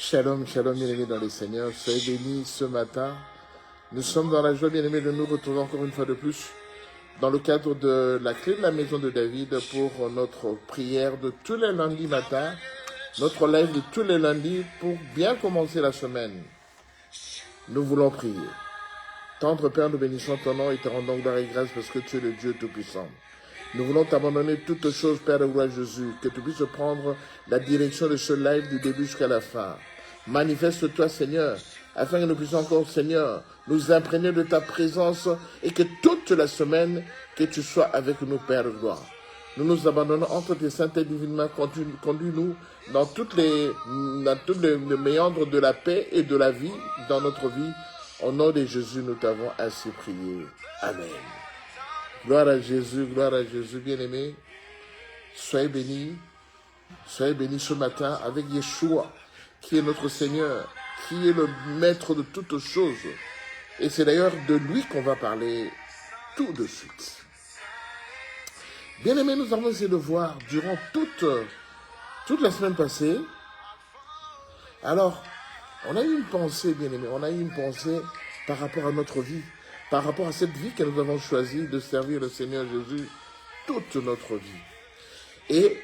Shalom, shalom, bien-aimés dans les Seigneurs. Soyez bénis ce matin. Nous sommes dans la joie, bien-aimés, de nous retrouver encore une fois de plus dans le cadre de la clé de la maison de David pour notre prière de tous les lundis matins, notre live de tous les lundis pour bien commencer la semaine. Nous voulons prier. Tendre Père, nous bénissons ton nom et te rendons gloire et grâce parce que tu es le Dieu Tout-Puissant. Nous voulons t'abandonner toutes choses, Père de gloire Jésus, que tu puisses prendre la direction de ce live du début jusqu'à la fin. Manifeste-toi, Seigneur, afin que nous puissions encore, Seigneur, nous imprégner de ta présence et que toute la semaine, que tu sois avec nous, Père de gloire. Nous nous abandonnons entre tes saintes et divines mains, conduis-nous dans tous les méandres de la paix et de la vie dans notre vie. Au nom de Jésus, nous t'avons ainsi prié. Amen. Gloire à Jésus, bien-aimé. Soyez bénis ce matin avec Yeshua, qui est notre Seigneur, qui est le maître de toutes choses. Et c'est d'ailleurs de lui qu'on va parler tout de suite. Bien-aimé, nous avons essayé de voir durant toute la semaine passée. Alors, on a eu une pensée, bien-aimé, par rapport à notre vie, par rapport à cette vie que nous avons choisi de servir le Seigneur Jésus toute notre vie. Et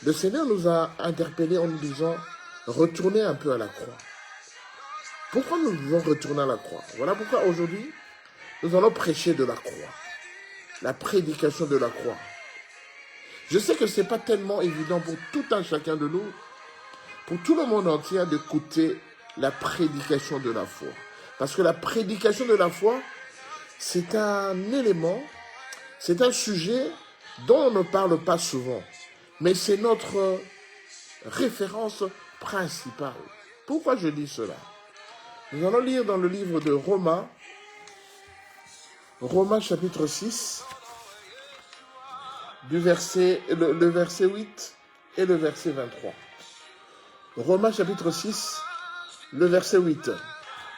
le Seigneur nous a interpellés en nous disant, retournez un peu à la croix. Pourquoi nous devons retourner à la croix? Voilà pourquoi aujourd'hui, nous allons prêcher de la croix. La prédication de la croix. Je sais que ce n'est pas tellement évident pour tout un chacun de nous, pour tout le monde entier, d'écouter la prédication de la foi. Parce que la prédication de la foi, c'est un élément, c'est un sujet dont on ne parle pas souvent. Mais c'est notre référence principale. Pourquoi je dis cela? Nous allons lire dans le livre de Romains, chapitre 6, le verset 8 et le verset 23. Romains chapitre 6, le verset 8.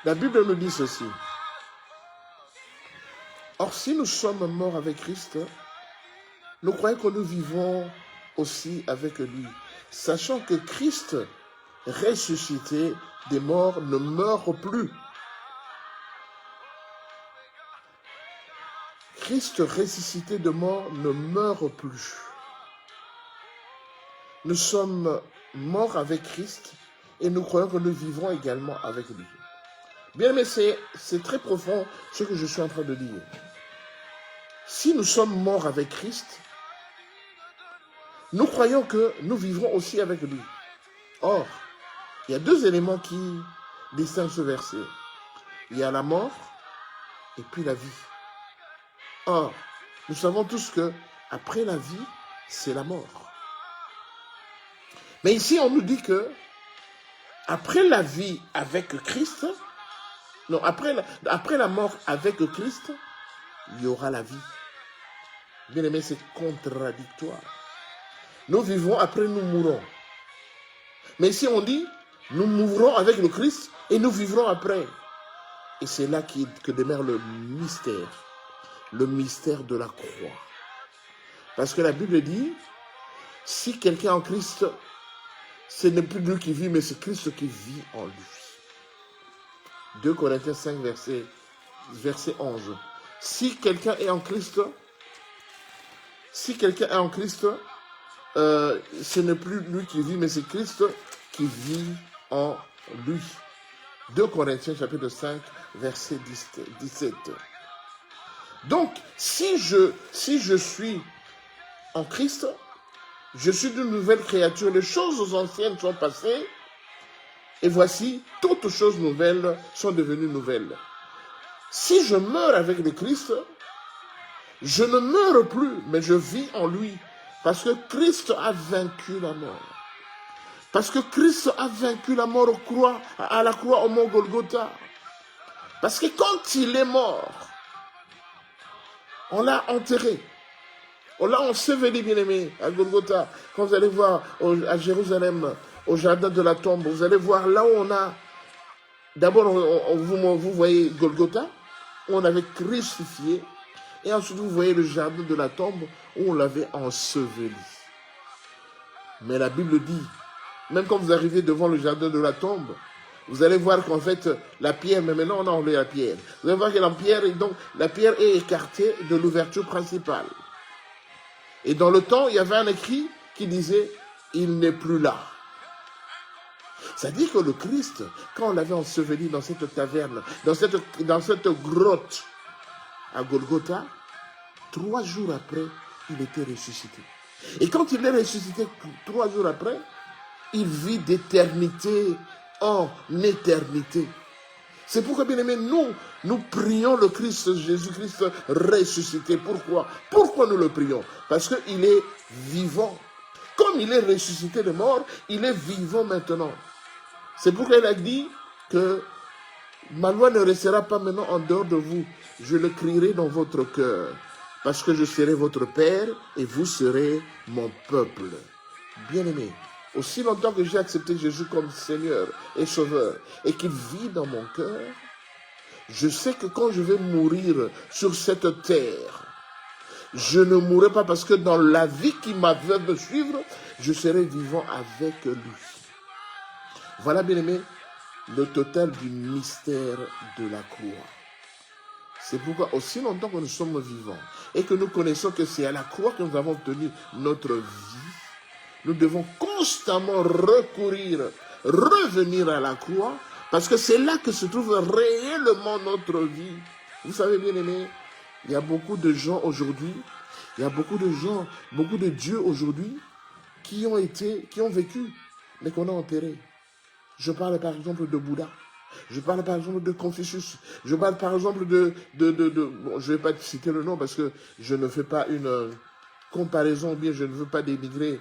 La Bible nous dit ceci. Or, si nous sommes morts avec Christ, nous croyons que nous vivons aussi avec lui, sachant que Christ, ressuscité des morts, ne meurt plus. Christ, ressuscité des morts, ne meurt plus. Nous sommes morts avec Christ et nous croyons que nous vivrons également avec lui. Bien, mais c'est très profond ce que je suis en train de dire. Si nous sommes morts avec Christ, nous croyons que nous vivrons aussi avec lui. Or, il y a deux éléments qui distinguent ce verset. Il y a la mort et puis la vie. Or, nous savons tous que après la vie, c'est la mort. Mais ici, on nous dit que après la vie avec Christ, non, après la mort avec Christ, il y aura la vie. Bien aimé, c'est contradictoire. Nous vivons, après nous mourrons. Mais ici on dit, nous mourrons avec le Christ et nous vivrons après. Et c'est là que demeure le mystère de la croix. Parce que la Bible dit, si quelqu'un est en Christ, ce n'est plus lui qui vit, mais c'est Christ qui vit en lui. 2 Corinthiens 5, verset 11. Si quelqu'un est en Christ, ce n'est plus lui qui vit, mais c'est Christ qui vit en lui. 2 Corinthiens chapitre 5, verset 17. Donc, si je suis en Christ, je suis une nouvelle créature. Les choses anciennes sont passées, et voici, toutes choses nouvelles sont devenues nouvelles. Si je meurs avec le Christ, je ne meurs plus, mais je vis en lui. Parce que Christ a vaincu la mort. Parce que Christ a vaincu la mort à la croix au mont Golgotha. Parce que quand il est mort, on l'a enterré. On l'a enseveli, bien-aimé, à Golgotha. Quand vous allez voir à Jérusalem, au jardin de la tombe, vous allez voir là où on a... D'abord, vous voyez Golgotha, où on avait crucifié. Et ensuite, vous voyez le jardin de la tombe où on l'avait enseveli. Mais la Bible dit Même quand vous arrivez devant le jardin de la tombe, vous allez voir qu'en fait, la pierre, mais maintenant on a enlevé la pierre. Vous allez voir que la pierre est écartée de l'ouverture principale. Et dans le temps, il y avait un écrit qui disait, il n'est plus là. C'est-à-dire que le Christ, quand on l'avait enseveli dans cette caverne, dans cette grotte à Golgotha, 3 jours après, il était ressuscité. Et quand il est ressuscité 3 jours après, il vit d'éternité en éternité. C'est pourquoi, bien aimé, nous prions le Christ, Jésus-Christ ressuscité. Pourquoi? Pourquoi nous le prions? Parce qu'il est vivant. Comme il est ressuscité de mort, il est vivant maintenant. C'est pourquoi il a dit que ma loi ne restera pas maintenant en dehors de vous. Je le crierai dans votre cœur. Parce que je serai votre Père et vous serez mon peuple. Bien-aimé, aussi longtemps que j'ai accepté Jésus comme Seigneur et Sauveur et qu'il vit dans mon cœur, je sais que quand je vais mourir sur cette terre, je ne mourrai pas parce que dans la vie qui va me suivre, je serai vivant avec lui. Voilà, bien-aimé, le total du mystère de la croix. C'est pourquoi aussi longtemps que nous sommes vivants et que nous connaissons que c'est à la croix que nous avons obtenu notre vie, nous devons constamment revenir à la croix, parce que c'est là que se trouve réellement notre vie. Vous savez, bien aimé, il y a beaucoup de gens aujourd'hui, beaucoup de dieux aujourd'hui qui ont vécu, mais qu'on a enterrés. Je parle par exemple de Bouddha. Je parle par exemple de Confucius. Je parle par exemple bon, je ne vais pas citer le nom parce que je ne fais pas une comparaison, ou bien je ne veux pas dénigrer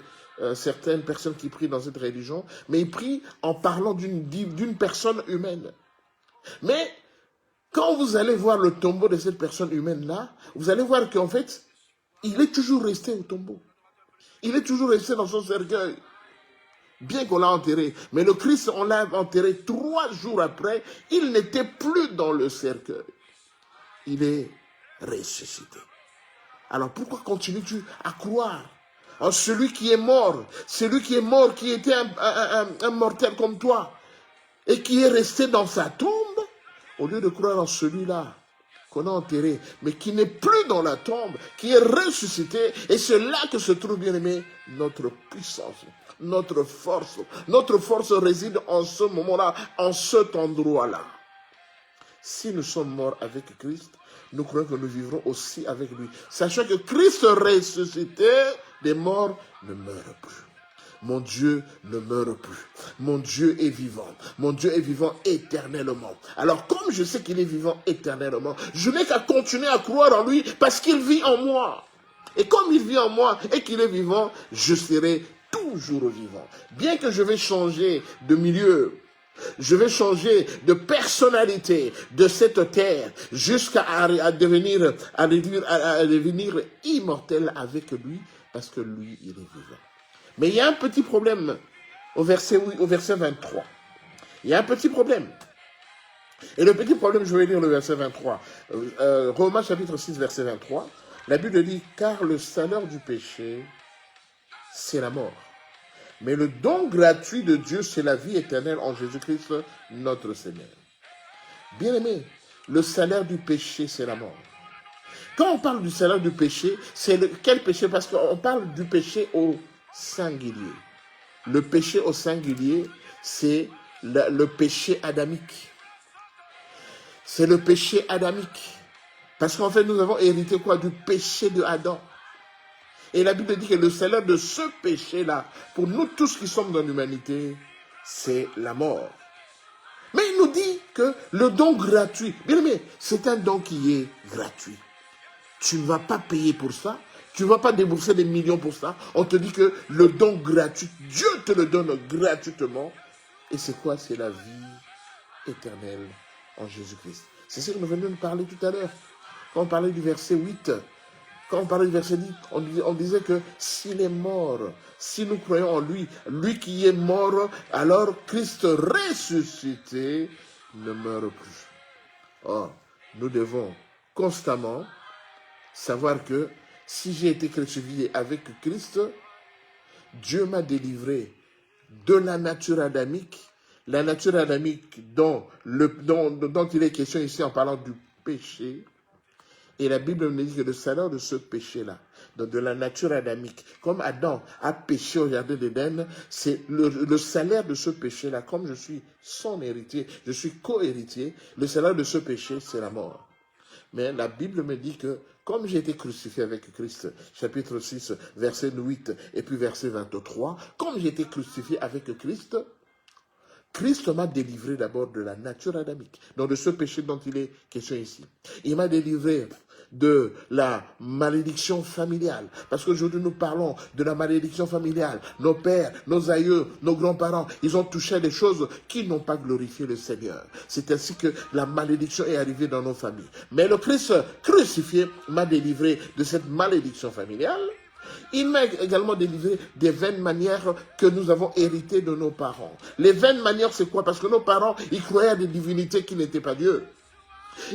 certaines personnes qui prient dans cette religion, mais ils prient en parlant d'une personne humaine. Mais quand vous allez voir le tombeau de cette personne humaine-là, vous allez voir qu'en fait, il est toujours resté au tombeau. Il est toujours resté dans son cercueil. Bien qu'on l'a enterré. Mais le Christ, on l'a enterré 3 jours après. Il n'était plus dans le cercueil. Il est ressuscité. Alors pourquoi continues-tu à croire en celui qui est mort, qui était un mortel comme toi, et qui est resté dans sa tombe, au lieu de croire en celui-là qu'on a enterré, mais qui n'est plus dans la tombe, qui est ressuscité, et c'est là que se trouve, bien aimé, notre puissance, notre force. Notre force réside en ce moment-là, en cet endroit-là. Si nous sommes morts avec Christ, nous croyons que nous vivrons aussi avec lui. Sachant que Christ ressuscité des morts ne meurt plus. Mon Dieu ne meurt plus. Mon Dieu est vivant. Mon Dieu est vivant éternellement. Alors comme je sais qu'il est vivant éternellement, je n'ai qu'à continuer à croire en lui parce qu'il vit en moi. Et comme il vit en moi et qu'il est vivant, je serai toujours vivant. Bien que je vais changer de milieu, je vais changer de personnalité de cette terre jusqu'à devenir immortel avec lui parce que lui, il est vivant. Mais il y a un petit problème au verset 23. Il y a un petit problème. Et le petit problème, je vais lire le verset 23. Romains chapitre 6, verset 23. La Bible dit, car le salaire du péché, c'est la mort. Mais le don gratuit de Dieu, c'est la vie éternelle en Jésus-Christ, notre Seigneur. Bien-aimé, le salaire du péché, c'est la mort. Quand on parle du salaire du péché, quel péché? Parce qu'on parle du péché au singulier. Le péché au singulier, c'est le péché adamique. C'est le péché adamique. Parce qu'en fait, nous avons hérité quoi? Du péché de Adam. Et la Bible dit que le salaire de ce péché-là, pour nous tous qui sommes dans l'humanité, c'est la mort. Mais il nous dit que le don gratuit, bien aimé, c'est un don qui est gratuit. Tu ne vas pas payer pour ça. Tu ne vas pas débourser des millions pour ça. On te dit que le don gratuit, Dieu te le donne gratuitement. Et c'est quoi? C'est la vie éternelle en Jésus-Christ. C'est ce que nous venions de parler tout à l'heure. Quand on parlait du verset 8, quand on parlait du verset 10, on disait que s'il est mort, si nous croyons en lui, lui qui est mort, alors Christ ressuscité ne meurt plus. Or, nous devons constamment savoir que si j'ai été crucifié avec Christ, Dieu m'a délivré de la nature adamique dont il est question ici en parlant du péché. Et la Bible nous dit que le salaire de ce péché-là, donc de la nature adamique, comme Adam a péché au jardin d'Éden, c'est le salaire de ce péché-là, comme je suis son héritier, je suis co-héritier, le salaire de ce péché, c'est la mort. Mais la Bible me dit que, comme j'ai été crucifié avec Christ, chapitre 6, verset 8 et puis verset 23, comme j'ai été crucifié avec Christ, Christ m'a délivré d'abord de la nature adamique, donc de ce péché dont il est question ici. Il m'a délivré de la malédiction familiale. Parce qu'aujourd'hui, nous parlons de la malédiction familiale. Nos pères, nos aïeux, nos grands-parents, ils ont touché à des choses qui n'ont pas glorifié le Seigneur. C'est ainsi que la malédiction est arrivée dans nos familles. Mais le Christ crucifié m'a délivré de cette malédiction familiale. Il m'a également délivré des vaines manières que nous avons héritées de nos parents. Les vaines manières, c'est quoi? Parce que nos parents, ils croyaient à des divinités qui n'étaient pas Dieu.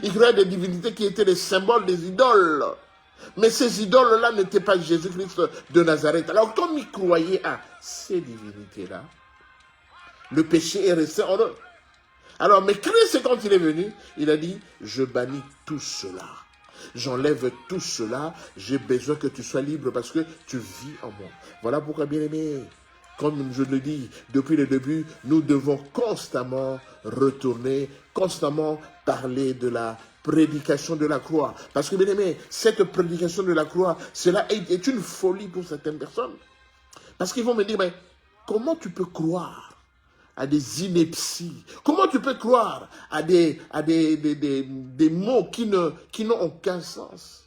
Ils croyaient à des divinités qui étaient les symboles des idoles. Mais ces idoles-là n'étaient pas Jésus-Christ de Nazareth. Alors, comme ils croyaient à ces divinités-là, le péché est resté en eux. Alors, mais Christ, quand il est venu, il a dit, je bannis tout cela. J'enlève tout cela, j'ai besoin que tu sois libre parce que tu vis en moi. Voilà pourquoi, bien-aimés, comme je le dis depuis le début, nous devons constamment retourner, constamment parler de la prédication de la croix. Parce que, bien-aimés, cette prédication de la croix, cela est une folie pour certaines personnes. Parce qu'ils vont me dire, mais comment tu peux croire à des inepties? Comment tu peux croire à des mots qui n'ont aucun sens?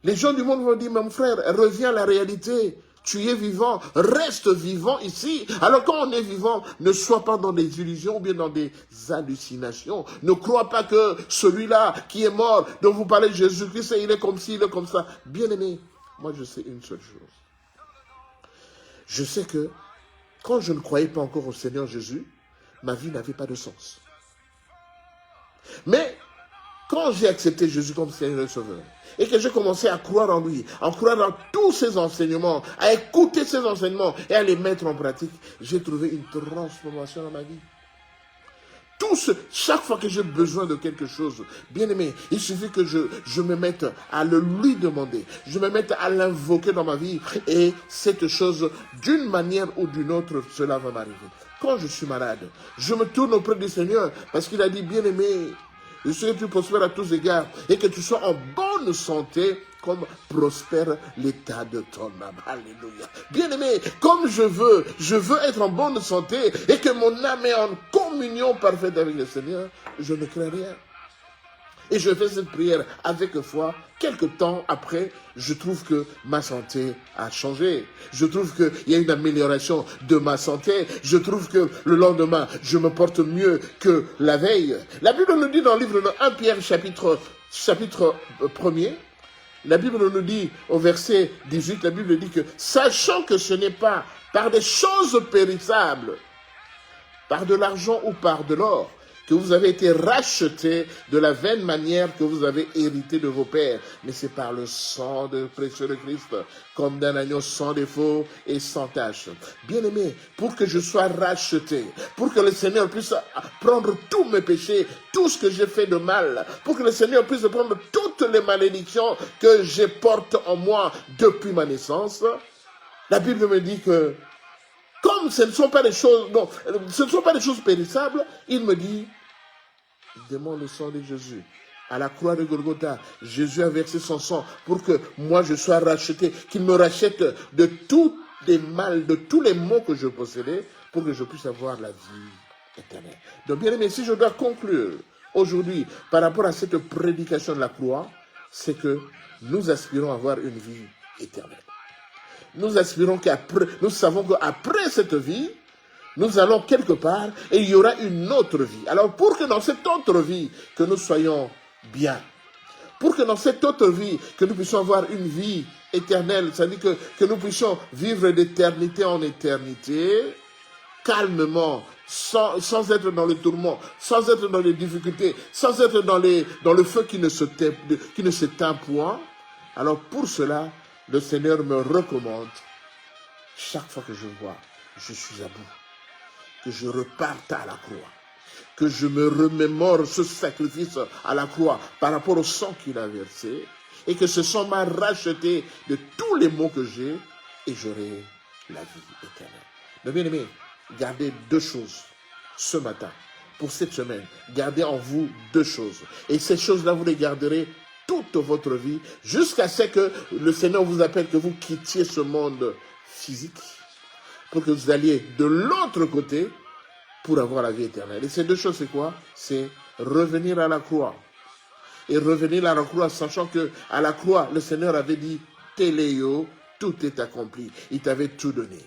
Les gens du monde vont dire, mon frère, reviens à la réalité. Tu es vivant, reste vivant ici. Alors quand on est vivant, ne sois pas dans des illusions ou bien dans des hallucinations. Ne crois pas que celui-là qui est mort, dont vous parlez de Jésus-Christ, il est comme ci, il est comme ça. Bien-aimé, moi je sais une seule chose. Je sais que quand je ne croyais pas encore au Seigneur Jésus, ma vie n'avait pas de sens. Mais quand j'ai accepté Jésus comme Seigneur et Sauveur, et que j'ai commencé à croire en lui, à croire dans tous ses enseignements, à écouter ses enseignements et à les mettre en pratique, j'ai trouvé une transformation dans ma vie. Chaque fois que j'ai besoin de quelque chose, bien aimé, il suffit que je me mette à le lui demander, je me mette à l'invoquer dans ma vie, et cette chose, d'une manière ou d'une autre, cela va m'arriver. Quand je suis malade, je me tourne auprès du Seigneur, parce qu'il a dit, bien aimé, je sais que tu prospères à tous égards, et que tu sois en bonne santé, comme prospère l'état de ton âme. Alléluia. Bien-aimé, comme je veux être en bonne santé et que mon âme est en communion parfaite avec le Seigneur, je ne crains rien. Et je fais cette prière avec foi. Quelque temps après, je trouve que ma santé a changé. Je trouve qu'il y a une amélioration de ma santé. Je trouve que le lendemain, je me porte mieux que la veille. La Bible nous dit dans le livre de 1 Pierre, chapitre 1er, la Bible nous dit, au verset 18, la Bible dit que, sachant que ce n'est pas par des choses périssables, par de l'argent ou par de l'or, que vous avez été rachetés de la vaine manière que vous avez hérité de vos pères, mais c'est par le sang de précieux de Christ, comme d'un agneau sans défaut et sans tache. Bien-aimé, pour que je sois racheté, pour que le Seigneur puisse prendre tous mes péchés, tout ce que j'ai fait de mal, pour que le Seigneur puisse prendre toutes les malédictions que je porte en moi depuis ma naissance, la Bible me dit que, comme ce ne sont pas des choses, non, ce ne sont pas des choses périssables, il me dit, demande le sang de Jésus. À la croix de Golgotha, Jésus a versé son sang pour que moi je sois racheté, qu'il me rachète de tous les mal, de tous les maux que je possédais, pour que je puisse avoir la vie éternelle. Donc bien aimé, si je dois conclure aujourd'hui par rapport à cette prédication de la croix, c'est que nous aspirons à avoir une vie éternelle. Nous aspirons qu'après, nous savons qu'après cette vie, nous allons quelque part et il y aura une autre vie. Alors pour que dans cette autre vie, que nous soyons bien, pour que dans cette autre vie, que nous puissions avoir une vie éternelle, c'est-à-dire que nous puissions vivre d'éternité en éternité, calmement, sans être dans le tourment, sans être dans les difficultés, sans être dans le feu qui ne s'éteint point. Alors pour cela, le Seigneur me recommande, chaque fois que je vois, je suis à bout, que je reparte à la croix, que je me remémore ce sacrifice à la croix par rapport au sang qu'il a versé, et que ce sang m'a racheté de tous les maux que j'ai, et j'aurai la vie éternelle. Mais bien aimé, gardez deux choses ce matin, pour cette semaine. Gardez en vous deux choses. Et ces choses-là, vous les garderez toute votre vie, jusqu'à ce que le Seigneur vous appelle, que vous quittiez ce monde physique, pour que vous alliez de l'autre côté, pour avoir la vie éternelle. Et ces deux choses, c'est quoi? C'est revenir à la croix. Et revenir à la croix, sachant que à la croix, le Seigneur avait dit, Téléo, tout est accompli. Il t'avait tout donné.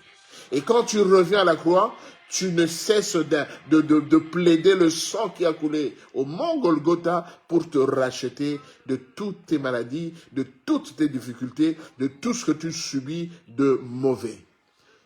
Et quand tu reviens à la croix, tu ne cesses de plaider le sang qui a coulé au mont Golgotha pour te racheter de toutes tes maladies, de toutes tes difficultés, de tout ce que tu subis de mauvais.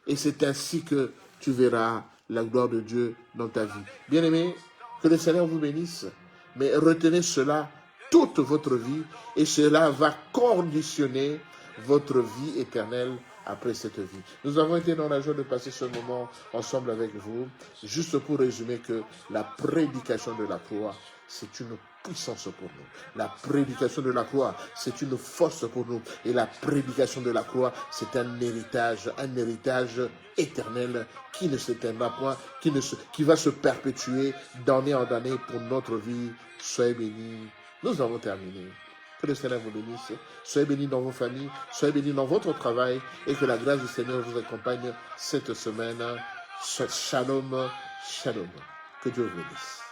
Et c'est ainsi que tu verras la gloire de Dieu dans ta vie. Bien-aimés, que le Seigneur vous bénisse, mais retenez cela toute votre vie et cela va conditionner votre vie éternelle après cette vie. Nous avons été dans la joie de passer ce moment ensemble avec vous, juste pour résumer que la prédication de la croix, c'est une puissance pour nous. La prédication de la croix, c'est une force pour nous. Et la prédication de la croix, c'est un héritage éternel qui ne s'éteindra point, qui va se perpétuer d'année en année pour notre vie. Soyez bénis. Nous avons terminé. Que le Seigneur vous bénisse. Soyez bénis dans vos familles, soyez bénis dans votre travail et que la grâce du Seigneur vous accompagne cette semaine. Shalom, shalom. Que Dieu vous bénisse.